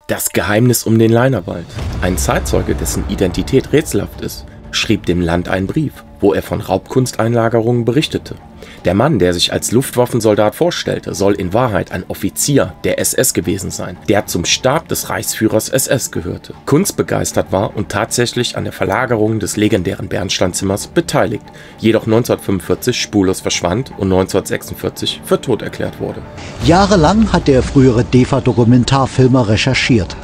Das Geheimnis um den Leinerwald. Ein Zeitzeuge, dessen Identität rätselhaft ist, schrieb dem Land einen Brief, wo er von Raubkunsteinlagerungen berichtete. Der Mann, der sich als Luftwaffensoldat vorstellte, soll in Wahrheit ein Offizier der SS gewesen sein, der zum Stab des Reichsführers SS gehörte, kunstbegeistert war und tatsächlich an der Verlagerung des legendären Bernsteinzimmers beteiligt, jedoch 1945 spurlos verschwand und 1946 für tot erklärt wurde. Jahrelang hat der frühere DEFA-Dokumentarfilmer recherchiert.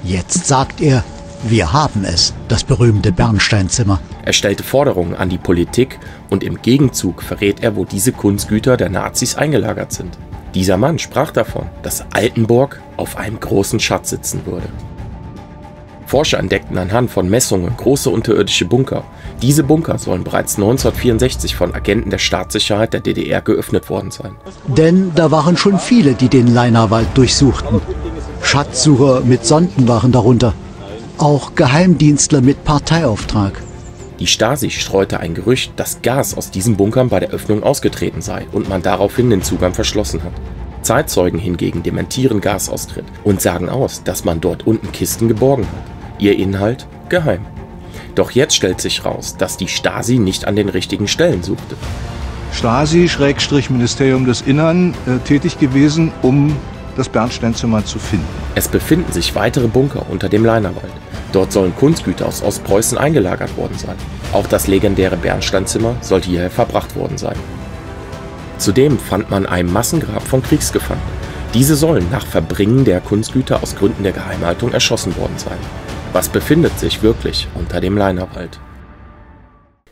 Jetzt sagt er, wir haben es, das berühmte Bernsteinzimmer. Er stellte Forderungen an die Politik und im Gegenzug verrät er, wo diese Kunstgüter der Nazis eingelagert sind. Dieser Mann sprach davon, dass Altenburg auf einem großen Schatz sitzen würde. Forscher entdeckten anhand von Messungen große unterirdische Bunker. Diese Bunker sollen bereits 1964 von Agenten der Staatssicherheit der DDR geöffnet worden sein. Denn da waren schon viele, die den Leinerwald durchsuchten. Schatzsucher mit Sonden waren darunter. Auch Geheimdienstler mit Parteiauftrag. Die Stasi streute ein Gerücht, dass Gas aus diesen Bunkern bei der Öffnung ausgetreten sei und man daraufhin den Zugang verschlossen hat. Zeitzeugen hingegen dementieren Gasaustritt und sagen aus, dass man dort unten Kisten geborgen hat. Ihr Inhalt geheim. Doch jetzt stellt sich raus, dass die Stasi nicht an den richtigen Stellen suchte. Stasi-Ministerium des Innern tätig gewesen, um das Bernsteinzimmer zu finden. Es befinden sich weitere Bunker unter dem Leinerwald. Dort sollen Kunstgüter aus Ostpreußen eingelagert worden sein. Auch das legendäre Bernsteinzimmer sollte hierher verbracht worden sein. Zudem fand man ein Massengrab von Kriegsgefangenen. Diese sollen nach Verbringen der Kunstgüter aus Gründen der Geheimhaltung erschossen worden sein. Was befindet sich wirklich unter dem Leinerwald?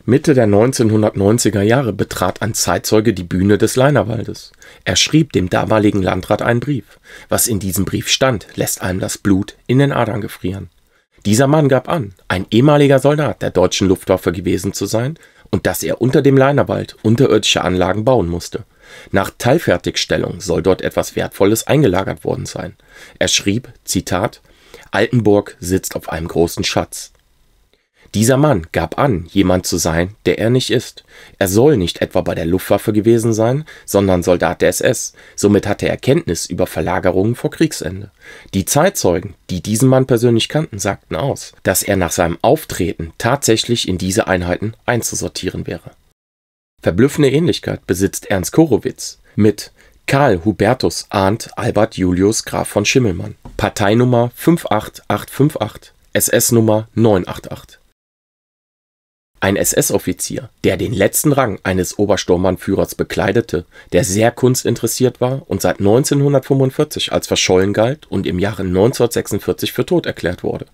Mitte der 1990er Jahre betrat ein Zeitzeuge die Bühne des Leinerwaldes. Er schrieb dem damaligen Landrat einen Brief. Was in diesem Brief stand, lässt einem das Blut in den Adern gefrieren. Dieser Mann gab an, ein ehemaliger Soldat der deutschen Luftwaffe gewesen zu sein und dass er unter dem Leinerwald unterirdische Anlagen bauen musste. Nach Teilfertigstellung soll dort etwas Wertvolles eingelagert worden sein. Er schrieb, Zitat, Altenburg sitzt auf einem großen Schatz. Dieser Mann gab an, jemand zu sein, der er nicht ist. Er soll nicht etwa bei der Luftwaffe gewesen sein, sondern Soldat der SS. Somit hatte er Kenntnis über Verlagerungen vor Kriegsende. Die Zeitzeugen, die diesen Mann persönlich kannten, sagten aus, dass er nach seinem Auftreten tatsächlich in diese Einheiten einzusortieren wäre. Verblüffende Ähnlichkeit besitzt Ernst Korowitz mit Karl Hubertus Arndt Albert Julius Graf von Schimmelmann. Parteinummer 58858, SS-Nummer 988. Ein SS-Offizier, der den letzten Rang eines Obersturmbannführers bekleidete, der sehr kunstinteressiert war und seit 1945 als verschollen galt und im Jahre 1946 für tot erklärt wurde.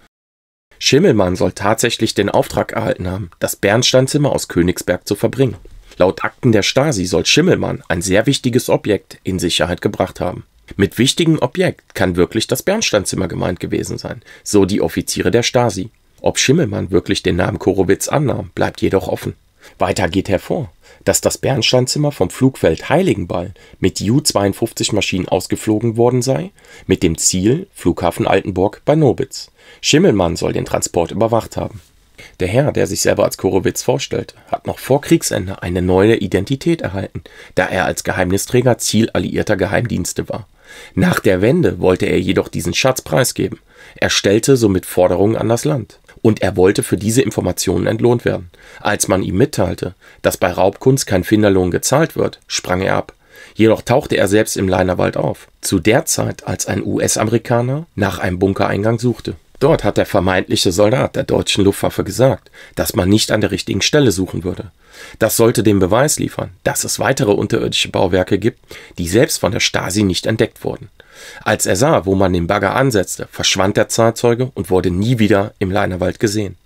Schimmelmann soll tatsächlich den Auftrag erhalten haben, das Bernsteinzimmer aus Königsberg zu verbringen. Laut Akten der Stasi soll Schimmelmann ein sehr wichtiges Objekt in Sicherheit gebracht haben. Mit wichtigem Objekt kann wirklich das Bernsteinzimmer gemeint gewesen sein, so die Offiziere der Stasi. Ob Schimmelmann wirklich den Namen Korowitz annahm, bleibt jedoch offen. Weiter geht hervor, dass das Bernsteinzimmer vom Flugfeld Heiligenball mit Ju-52-Maschinen ausgeflogen worden sei, mit dem Ziel Flughafen Altenburg bei Nobitz. Schimmelmann soll den Transport überwacht haben. Der Herr, der sich selber als Korowitz vorstellte, hat noch vor Kriegsende eine neue Identität erhalten, da er als Geheimnisträger Ziel alliierter Geheimdienste war. Nach der Wende wollte er jedoch diesen Schatz preisgeben. Er stellte somit Forderungen an das Land. Und er wollte für diese Informationen entlohnt werden. Als man ihm mitteilte, dass bei Raubkunst kein Finderlohn gezahlt wird, sprang er ab. Jedoch tauchte er selbst im Leinerwald auf. Zu der Zeit, als ein US-Amerikaner nach einem Bunkereingang suchte. Dort hat der vermeintliche Soldat der deutschen Luftwaffe gesagt, dass man nicht an der richtigen Stelle suchen würde. Das sollte den Beweis liefern, dass es weitere unterirdische Bauwerke gibt, die selbst von der Stasi nicht entdeckt wurden. Als er sah, wo man den Bagger ansetzte, verschwand der Zeitzeuge und wurde nie wieder im Leinerwald gesehen.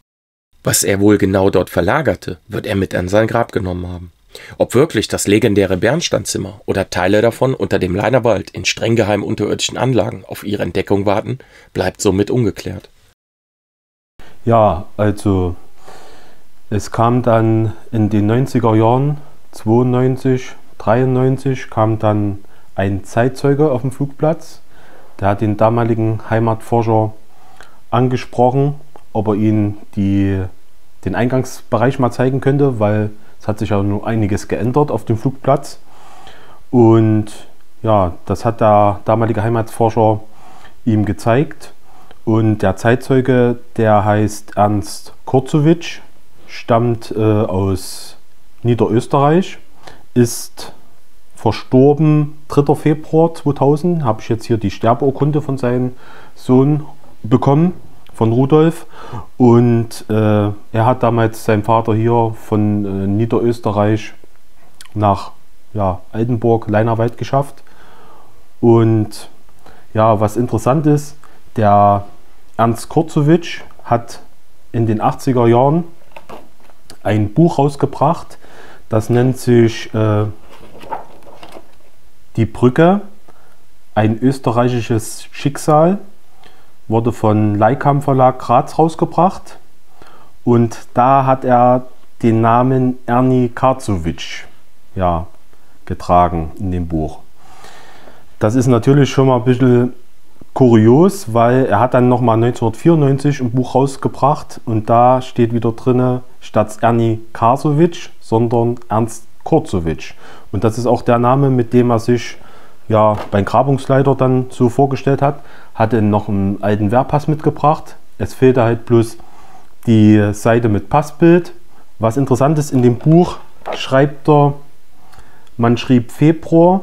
Was er wohl genau dort verlagerte, wird er mit an sein Grab genommen haben. Ob wirklich das legendäre Bernsteinzimmer oder Teile davon unter dem Leinerwald in streng geheimen unterirdischen Anlagen auf ihre Entdeckung warten, bleibt somit ungeklärt. Ja, also es kam dann in den 90er Jahren, 92, 93, kam dann ein Zeitzeuge auf dem Flugplatz. Der hat den damaligen Heimatforscher angesprochen, ob er ihm den Eingangsbereich mal zeigen könnte, weil es hat sich ja nur einiges geändert auf dem Flugplatz. Und ja, das hat der damalige Heimatforscher ihm gezeigt. Und der Zeitzeuge, der heißt Ernst Kurzowitsch, stammt aus Niederösterreich, ist verstorben 3. Februar 2000. Habe ich jetzt hier die Sterbeurkunde von seinem Sohn bekommen, von Rudolf. Und er hat damals seinen Vater hier von Niederösterreich nach Altenburg, Leinawald geschafft. Und ja, was interessant ist, der Ernst Kurzowitsch hat in den 80er Jahren ein Buch rausgebracht, das nennt sich Die Brücke, ein österreichisches Schicksal, wurde von Leikam Verlag Graz rausgebracht und da hat er den Namen Ernie Karzowitsch getragen in dem Buch. Das ist natürlich schon mal ein bisschen kurios, weil er hat dann nochmal 1994 ein Buch rausgebracht und da steht wieder drin, statt Ernie Karzowitsch, sondern Ernst Kurzowitsch. Und das ist auch der Name, mit dem er sich beim Grabungsleiter dann so vorgestellt hat. Hatte noch einen alten Wehrpass mitgebracht. Es fehlte halt bloß die Seite mit Passbild. Was interessant ist, in dem Buch schreibt er, man schrieb Februar,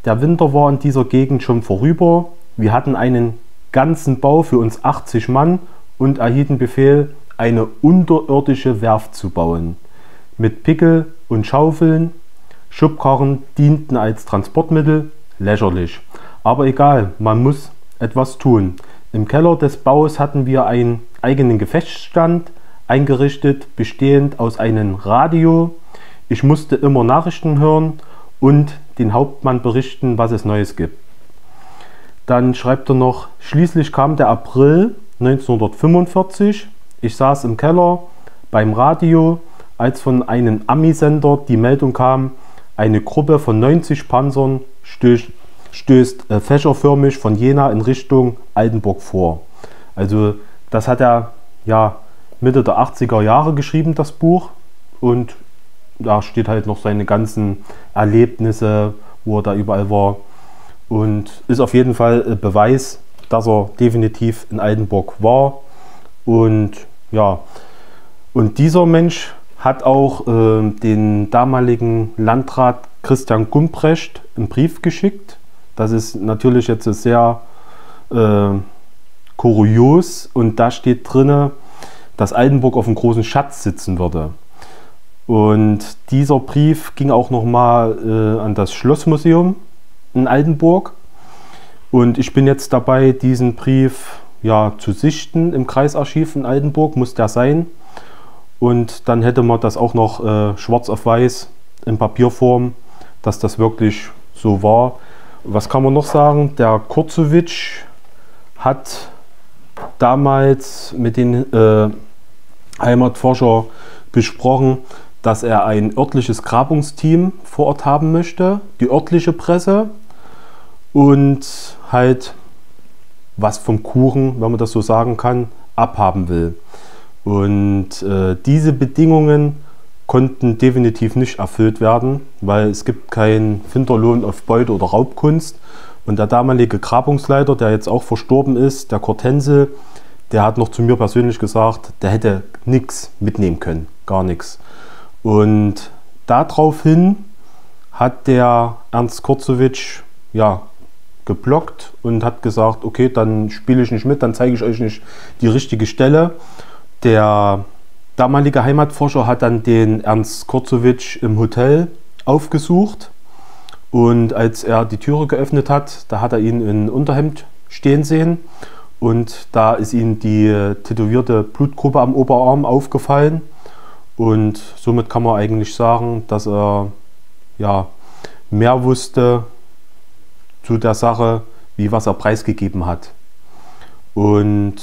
der Winter war in dieser Gegend schon vorüber. Wir hatten einen ganzen Bau für uns 80 Mann und erhielten Befehl, eine unterirdische Werft zu bauen. Mit Pickel und Schaufeln. Schubkarren dienten als Transportmittel, lächerlich. Aber egal, man muss etwas tun. Im Keller des Baus hatten wir einen eigenen Gefechtsstand eingerichtet, bestehend aus einem Radio. Ich musste immer Nachrichten hören und den Hauptmann berichten, was es Neues gibt. Dann schreibt er noch, schließlich kam der April 1945. Ich saß im Keller beim Radio, als von einem Ami-Sender die Meldung kam, eine Gruppe von 90 Panzern stößt fächerförmig von Jena in Richtung Altenburg vor. Also das hat er Mitte der 80er Jahre geschrieben, das Buch. Und da steht halt noch seine ganzen Erlebnisse, wo er da überall war. Und ist auf jeden Fall Beweis, dass er definitiv in Altenburg war. Und und dieser Mensch hat auch den damaligen Landrat Christian Gumprecht einen Brief geschickt. Das ist natürlich jetzt sehr kurios und da steht drin, dass Altenburg auf einem großen Schatz sitzen würde. Und dieser Brief ging auch nochmal an das Schlossmuseum in Altenburg. Und ich bin jetzt dabei, diesen Brief zu sichten im Kreisarchiv in Altenburg, muss der sein. Und dann hätte man das auch noch schwarz auf weiß in Papierform, dass das wirklich so war. Was kann man noch sagen? Der Kurzowitsch hat damals mit den Heimatforschern besprochen, dass er ein örtliches Grabungsteam vor Ort haben möchte, die örtliche Presse und halt was vom Kuchen, wenn man das so sagen kann, abhaben will. Und diese Bedingungen konnten definitiv nicht erfüllt werden, weil es gibt keinen Finderlohn auf Beute oder Raubkunst. Und der damalige Grabungsleiter, der jetzt auch verstorben ist, der Kurt Hensel, der hat noch zu mir persönlich gesagt, der hätte nichts mitnehmen können, gar nichts. Und daraufhin hat der Ernst Kurzowitsch geblockt und hat gesagt, okay, dann spiele ich nicht mit, dann zeige ich euch nicht die richtige Stelle. Der damalige Heimatforscher hat dann den Ernst Kurzowitsch im Hotel aufgesucht und als er die Türe geöffnet hat, da hat er ihn in Unterhemd stehen sehen und da ist ihm die tätowierte Blutgruppe am Oberarm aufgefallen und somit kann man eigentlich sagen, dass er mehr wusste zu der Sache, wie was er preisgegeben hat. Und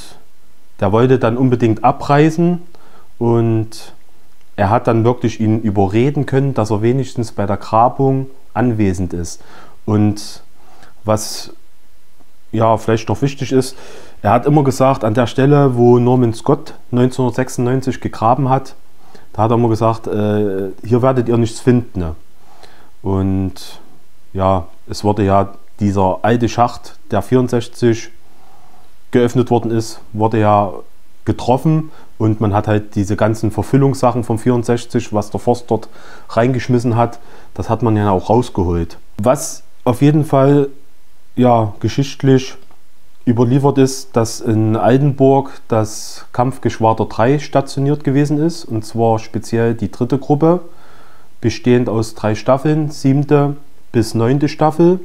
der wollte dann unbedingt abreisen und er hat dann wirklich ihn überreden können, dass er wenigstens bei der Grabung anwesend ist. Und was vielleicht noch wichtig ist, er hat immer gesagt, an der Stelle, wo Norman Scott 1996 gegraben hat, da hat er immer gesagt, hier werdet ihr nichts finden. Ne? Und es wurde dieser alte Schacht, der 64 geöffnet worden ist, wurde ja getroffen und man hat halt diese ganzen Verfüllungssachen vom 64, was der Forst dort reingeschmissen hat, das hat man ja auch rausgeholt. Was auf jeden Fall ja geschichtlich überliefert ist, dass in Altenburg das Kampfgeschwader 3 stationiert gewesen ist, und zwar speziell die 3. Gruppe, bestehend aus 3 Staffeln, 7. bis 9. Staffel.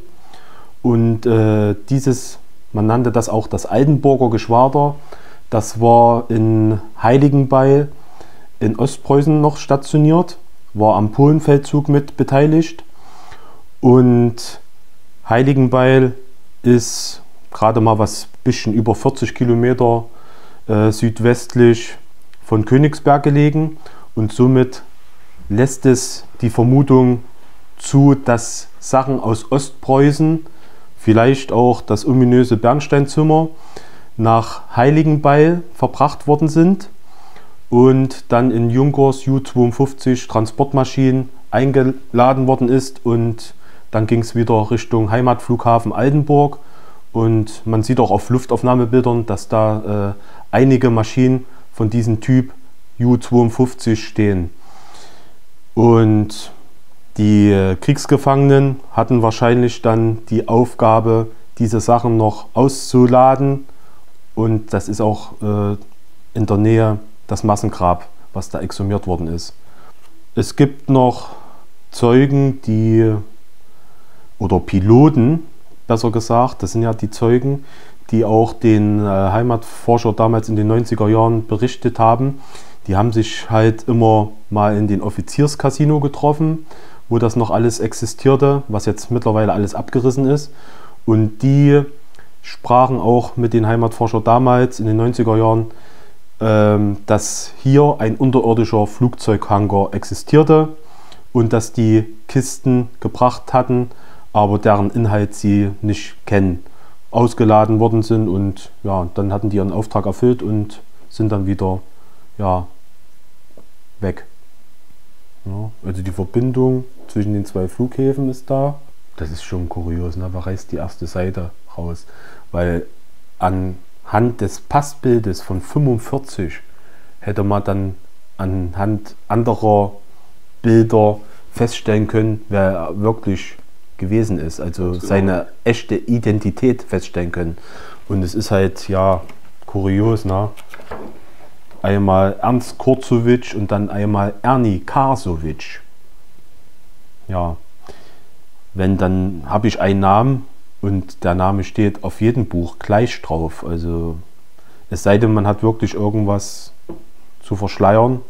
Und man nannte das auch das Altenburger Geschwader. Das war in Heiligenbeil in Ostpreußen noch stationiert, war am Polenfeldzug mit beteiligt. Und Heiligenbeil ist gerade mal was bisschen über 40 Kilometer südwestlich von Königsberg gelegen, und somit lässt es die Vermutung zu, dass Sachen aus Ostpreußen, vielleicht auch das ominöse Bernsteinzimmer, nach Heiligenbeil verbracht worden sind und dann in Junkers Ju-52 Transportmaschinen eingeladen worden ist, und dann ging es wieder Richtung Heimatflughafen Altenburg. Und man sieht auch auf Luftaufnahmebildern, dass da einige Maschinen von diesem Typ Ju-52 stehen. Und die Kriegsgefangenen hatten wahrscheinlich dann die Aufgabe, diese Sachen noch auszuladen. Und das ist auch in der Nähe das Massengrab, was da exhumiert worden ist. Es gibt noch Zeugen, oder Piloten, besser gesagt, das sind ja die Zeugen, die auch den Heimatforscher damals in den 90er Jahren berichtet haben. Die haben sich halt immer mal in den Offizierscasino getroffen, wo das noch alles existierte, was jetzt mittlerweile alles abgerissen ist. Und die sprachen auch mit den Heimatforscher damals in den 90er Jahren, dass hier ein unterirdischer Flugzeughangar existierte und dass die Kisten gebracht hatten, aber deren Inhalt sie nicht kennen, ausgeladen worden sind, und ja, dann hatten die ihren Auftrag erfüllt und sind dann wieder weg. Ja, also die Verbindung zwischen den 2 Flughäfen ist da. Das ist schon kurios, ne? Da reißt die erste Seite raus, weil anhand des Passbildes von 45 hätte man dann anhand anderer Bilder feststellen können, wer er wirklich gewesen ist, also seine echte Identität feststellen können. Und es ist halt ja kurios, ne? Einmal Ernst Kurzowitsch und dann einmal Ernie Karsowitsch. Ja, dann habe ich einen Namen und der Name steht auf jedem Buch gleich drauf. Also es sei denn, man hat wirklich irgendwas zu verschleiern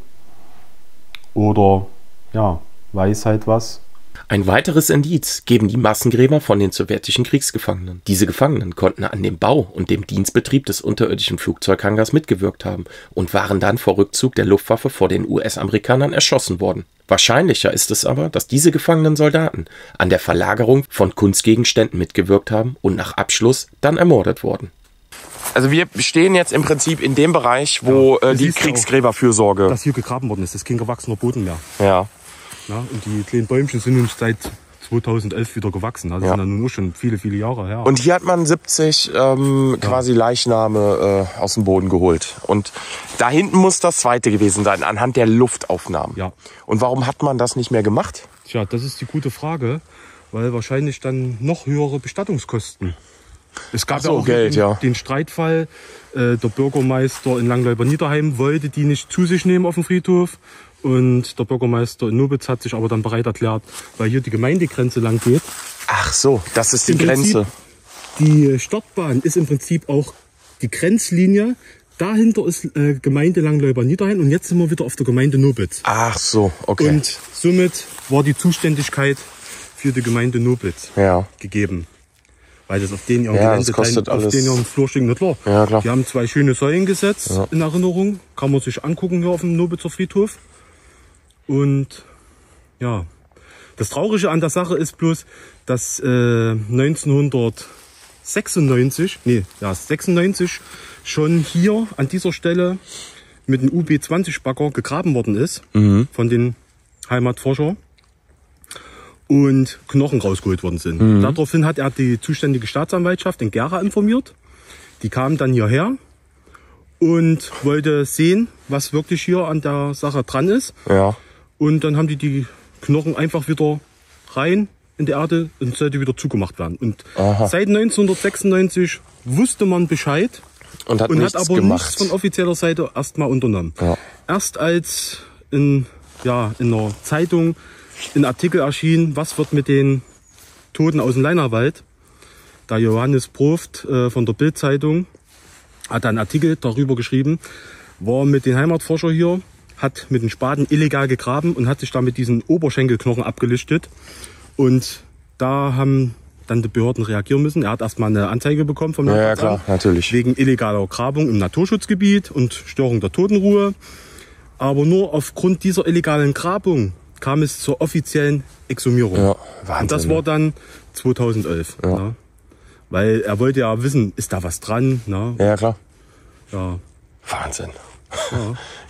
oder ja, weiß halt was. Ein weiteres Indiz geben die Massengräber von den sowjetischen Kriegsgefangenen. Diese Gefangenen konnten an dem Bau und dem Dienstbetrieb des unterirdischen Flugzeughangars mitgewirkt haben und waren dann vor Rückzug der Luftwaffe vor den US-Amerikanern erschossen worden. Wahrscheinlicher ist es aber, dass diese gefangenen Soldaten an der Verlagerung von Kunstgegenständen mitgewirkt haben und nach Abschluss dann ermordet wurden. Also wir stehen jetzt im Prinzip in dem Bereich, wo die Kriegsgräberfürsorge... Dass hier gegraben worden ist, das ist kein gewachsener Boden mehr. Ja. Ja, und die kleinen Bäumchen sind nun seit 2011 wieder gewachsen. Das sind dann nur schon viele, viele Jahre her. Und hier hat man 70 quasi Leichname aus dem Boden geholt. Und da hinten muss das zweite gewesen sein, anhand der Luftaufnahmen. Ja. Und warum hat man das nicht mehr gemacht? Tja, das ist die gute Frage, weil wahrscheinlich dann noch höhere Bestattungskosten. Es gab ja auch den Streitfall, der Bürgermeister in Langleuber-Niederheim wollte die nicht zu sich nehmen auf dem Friedhof. Und der Bürgermeister in Nobitz hat sich aber dann bereit erklärt, weil hier die Gemeindegrenze lang geht. Ach so, das ist die Grenze. Die Startbahn ist im Prinzip auch die Grenzlinie. Dahinter ist Gemeinde Langleuber-Niederheim und jetzt sind wir wieder auf der Gemeinde Nobitz. Ach so, okay. Und somit war die Zuständigkeit für die Gemeinde Nobitz gegeben. Weil das auf den ihren auf den ihren Flur steht, na klar. Ja, klar. Die haben 2 schöne Säulen gesetzt in Erinnerung. Kann man sich angucken hier auf dem Nobitzer Friedhof. Und ja, das Traurige an der Sache ist bloß, dass 96 schon hier an dieser Stelle mit einem UB-20-Bagger gegraben worden ist von den Heimatforschern und Knochen rausgeholt worden sind. Daraufhin hat er die zuständige Staatsanwaltschaft in Gera informiert. Die kamen dann hierher und wollte sehen, was wirklich hier an der Sache dran ist. Ja. Und dann haben die Knochen einfach wieder rein in die Erde und sollte wieder zugemacht werden. Und seit 1996 wusste man Bescheid Und hat aber gemacht. nichts von offizieller Seite erstmal unternommen. Ja. Erst als in einer Zeitung ein Artikel erschien, was wird mit den Toten aus dem Lainerwald. Der Johannes Proft von der Bild-Zeitung hat einen Artikel darüber geschrieben, war mit den Heimatforscher hier, hat mit den Spaten illegal gegraben und hat sich damit diesen Oberschenkelknochen abgelistet. Und da haben dann die Behörden reagieren müssen. Er hat erstmal eine Anzeige bekommen vom Ja, Landratsamt klar, natürlich. wegen illegaler Grabung im Naturschutzgebiet und Störung der Totenruhe. Aber nur aufgrund dieser illegalen Grabung kam es zur offiziellen Exhumierung. Ja, Wahnsinn. Und das war dann 2011. Ja. Ne? Weil er wollte ja wissen, ist da was dran? Ne? Ja, klar. Ja. Wahnsinn.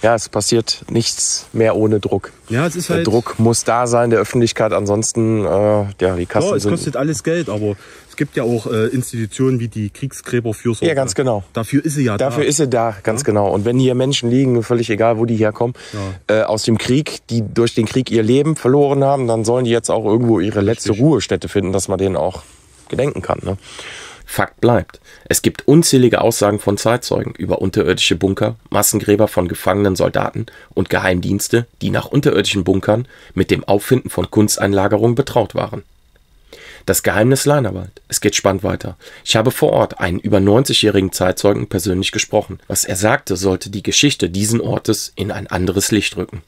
Ja, es passiert nichts mehr ohne Druck. Ja, es ist Der halt. Druck muss da sein, der Öffentlichkeit, ansonsten, die Kassen Ja, es sind... kostet alles Geld, aber es gibt ja auch Institutionen wie die Kriegsgräberfürsorge. Ja, ganz genau. Dafür ist sie ja Dafür da. ist sie da, ganz genau. Und wenn hier Menschen liegen, völlig egal, wo die herkommen, aus dem Krieg, die durch den Krieg ihr Leben verloren haben, dann sollen die jetzt auch irgendwo ihre letzte Ruhestätte finden, dass man denen auch gedenken kann. Ne? Fakt bleibt, es gibt unzählige Aussagen von Zeitzeugen über unterirdische Bunker, Massengräber von gefangenen Soldaten und Geheimdienste, die nach unterirdischen Bunkern mit dem Auffinden von Kunsteinlagerungen betraut waren. Das Geheimnis Lainerwald. Es geht spannend weiter. Ich habe vor Ort einen über 90-jährigen Zeitzeugen persönlich gesprochen. Was er sagte, sollte die Geschichte diesen Ortes in ein anderes Licht rücken.